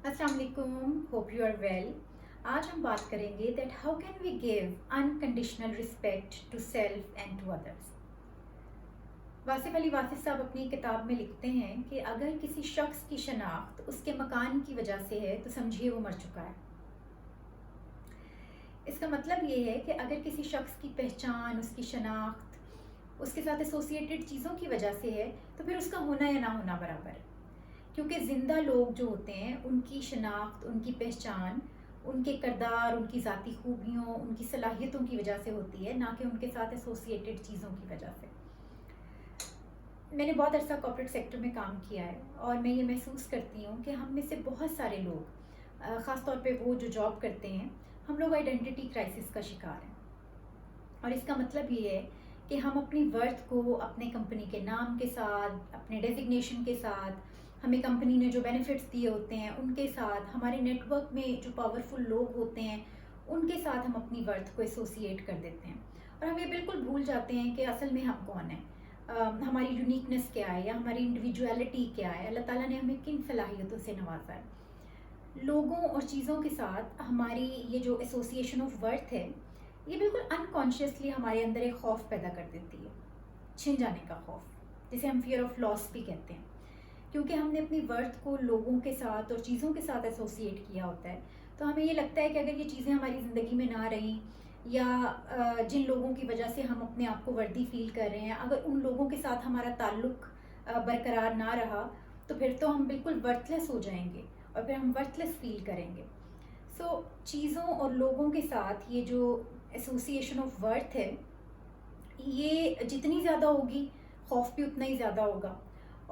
अस्सलाम वालेकुम, hope you are well. आज हम बात करेंगे that how can we give unconditional respect to self and to others. Wasif Ali Wasif साहब अपनी किताब में लिखते हैं कि अगर किसी शख्स की शनाख्त उसके मकान की वजह से है तो समझिए वो मर चुका है। इसका मतलब ये है कि अगर किसी शख्स की पहचान, उसकी शनाख्त उसके साथ एसोसिएटेड चीज़ों की वजह से है तो फिर उसका होना या ना होना बराबर है। क्योंकि ज़िंदा लोग जो होते हैं उनकी शनाख्त, उनकी पहचान, उनके किरदार, उनकी ज़ाती खूबियों, उनकी सलाहियतों की वजह से होती है, ना कि उनके साथ एसोसिएटेड चीज़ों की वजह से। मैंने बहुत अरसा कॉर्पोरेट सेक्टर में काम किया है और मैं ये महसूस करती हूँ कि हम में से बहुत सारे लोग, ख़ास तौर पे वो जो जॉब करते हैं, हम लोग आइडेंटिटी क्राइसिस का शिकार हैं। और इसका मतलब ये है कि हम अपनी वर्थ को अपने कंपनी के नाम के साथ, अपने डेजिग्नेशन के साथ, हमें कंपनी ने जो बेनिफिट्स दिए होते हैं उनके साथ, हमारे नेटवर्क में जो पावरफुल लोग होते हैं उनके साथ हम अपनी वर्थ को एसोसिएट कर देते हैं। और हम ये बिल्कुल भूल जाते हैं कि असल में हम कौन हैं, हमारी यूनिकनेस क्या है या हमारी इंडिविजुअलिटी क्या है, अल्लाह ताला ने हमें किन सलाहियतों से नवाजा है। लोगों और चीज़ों के साथ हमारी ये जो एसोसिएशन ऑफ वर्थ है, ये बिल्कुल अनकॉन्शियसली हमारे अंदर एक खौफ पैदा कर देती है, छिन जाने का खौफ, जिसे हम फियर ऑफ लॉस भी कहते हैं। क्योंकि हमने अपनी वर्थ को लोगों के साथ और चीज़ों के साथ एसोसिएट किया होता है, तो हमें ये लगता है कि अगर ये चीज़ें हमारी ज़िंदगी में ना रहीं या जिन लोगों की वजह से हम अपने आप को वर्दी फील कर रहे हैं, अगर उन लोगों के साथ हमारा ताल्लुक बरकरार ना रहा तो फिर तो हम बिल्कुल वर्थलेस हो जाएंगे और फिर हम वर्थलेस फील करेंगे। सो चीज़ों और लोगों के साथ ये जो एसोसिएशन ऑफ वर्थ है, ये जितनी ज़्यादा होगी खौफ भी उतना ही ज़्यादा होगा।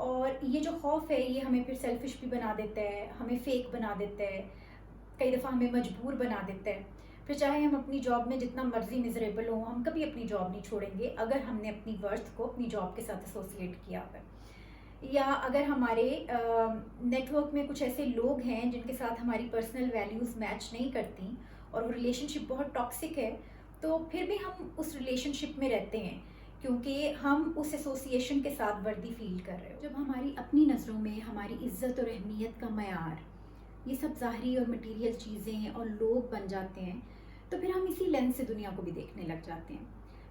और ये जो खौफ है ये हमें फिर सेल्फिश भी बना देता है, हमें फेक बना देता है, कई दफ़ा हमें मजबूर बना देता है। फिर चाहे हम अपनी जॉब में जितना मर्जी मिजरेबल हो, हम कभी अपनी जॉब नहीं छोड़ेंगे अगर हमने अपनी वर्थ को अपनी जॉब के साथ एसोसिएट किया है। या अगर हमारे नेटवर्क में कुछ ऐसे लोग हैं जिनके साथ हमारी पर्सनल वैल्यूज़ मैच नहीं करती और वो रिलेशनशिप बहुत टॉक्सिक है, तो फिर भी हम उस रिलेशनशिप में रहते हैं क्योंकि हम उस एसोसिएशन के साथ वर्दी फील कर रहे हो। जब हमारी अपनी नज़रों में हमारी इज़्ज़त और अहमियत का मयार ये सब ज़ाहरी और मटीरियल चीज़ें और लोग बन जाते हैं, तो फिर हम इसी लेंस से दुनिया को भी देखने लग जाते हैं।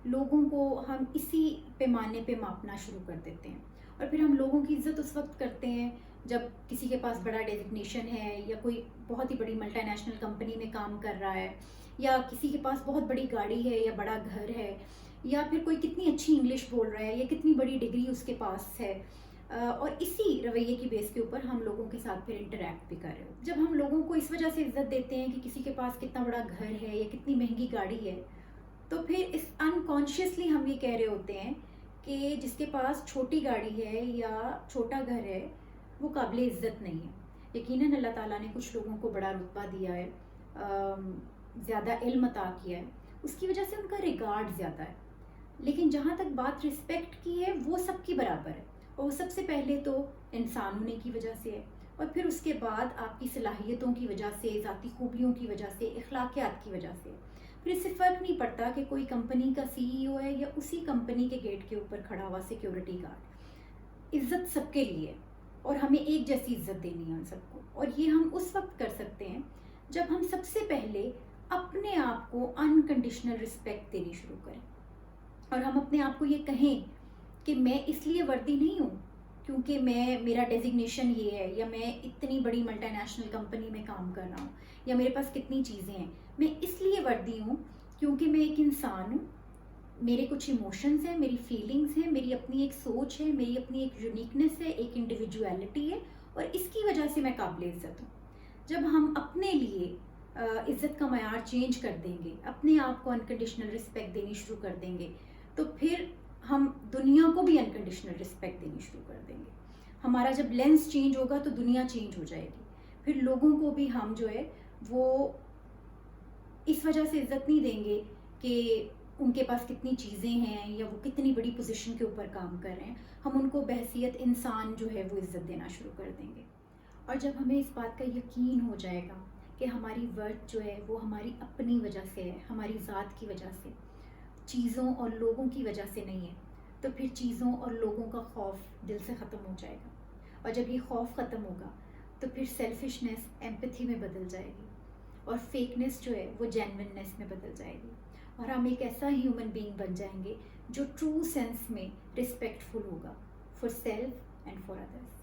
लोगों को हम इसी पैमाने पे मापना शुरू कर देते हैं और फिर हम लोगों की इज़्ज़त उस वक्त करते हैं जब किसी के पास बड़ा डेजिग्नेशन है या कोई बहुत ही बड़ी मल्टीनेशनल कंपनी में काम कर रहा है या किसी के पास बहुत बड़ी गाड़ी है या बड़ा घर है या फिर कोई कितनी अच्छी इंग्लिश बोल रहा है या कितनी बड़ी डिग्री उसके पास है। और इसी रवैये की बेस के ऊपर हम लोगों के साथ फिर इंटरेक्ट भी कर रहे हो। जब हम लोगों को इस वजह से इज्जत देते हैं कि किसी के पास कितना बड़ा घर है या कितनी महंगी गाड़ी है, तो फिर इस अनकॉन्शियसली हम ये कह रहे होते हैं कि जिसके पास छोटी गाड़ी है या छोटा घर है वो काबिल इज़्ज़त नहीं है। यकीनन अल्लाह ताला ने कुछ लोगों को बड़ा रुतबा दिया है, ज़्यादा इल्म अता किया है, उसकी वजह से उनका रिगार्ड ज़्यादा है। लेकिन जहाँ तक बात रिस्पेक्ट की है वो सबकी बराबर है और सबसे पहले तो इंसान होने की वजह से है और फिर उसके बाद आपकी सलाहियतों की वजह से, ज़ाती खूबियों की वजह से, अखलाकियात की वजह से। फिर इससे फ़र्क नहीं पड़ता कि कोई कंपनी का सीईओ है या उसी कंपनी के गेट के ऊपर खड़ा हुआ सिक्योरिटी गार्ड। इज़्ज़त सबके लिए और हमें एक जैसी इज़्ज़त देनी है उन सबको। और ये हम उस वक्त कर सकते हैं जब हम सबसे पहले अपने आप को अनकंडीशनल रिस्पेक्ट देनी शुरू करें और हम अपने आप को ये कहें कि मैं इसलिए वर्दी नहीं हूँ क्योंकि मेरा डेजिग्नेशन ये है या मैं इतनी बड़ी मल्टीनेशनल कंपनी में काम कर रहा हूँ या मेरे पास कितनी चीज़ें हैं। मैं इसलिए वर्दी हूँ क्योंकि मैं एक इंसान हूँ, मेरे कुछ इमोशंस हैं, मेरी फीलिंग्स हैं, मेरी अपनी एक सोच है, मेरी अपनी एक यूनिकनेस है, एक इंडिविजुअलिटी है और इसकी वजह से मैं काबिल इज़्ज़त हूँ। जब हम अपने लिए इज़्ज़त का मयार चेंज कर देंगे, अपने आप को अनकंडीशनल रिस्पेक्ट देनी शुरू कर देंगे, तो फिर हम दुनिया को भी अनकंडीशनल रिस्पेक्ट देनी शुरू कर देंगे। हमारा जब लेंस चेंज होगा तो दुनिया चेंज हो जाएगी। फिर लोगों को भी हम जो है वो इस वजह से इज़्ज़त नहीं देंगे कि उनके पास कितनी चीज़ें हैं या वो कितनी बड़ी पोजीशन के ऊपर काम कर रहे हैं। हम उनको बहैसियत इंसान जो है वो इज़्ज़त देना शुरू कर देंगे। और जब हमें इस बात का यकीन हो जाएगा कि हमारी वर्थ जो है वो हमारी अपनी वजह से है, हमारी ज़ात की वजह से, चीज़ों और लोगों की वजह से नहीं है, तो फिर चीज़ों और लोगों का खौफ दिल से ख़त्म हो जाएगा। और जब ये खौफ ख़त्म होगा تو پھر سیلفشنس ایمپتھی میں بدل جائے گی، اور فیکنس جو ہے وہ جینوننس میں بدل جائے گی، اور ہم ایک ایسا ہیومن بینگ بن جائیں گے جو ٹرو سینس میں رسپیکٹفل ہوگا for self and for others.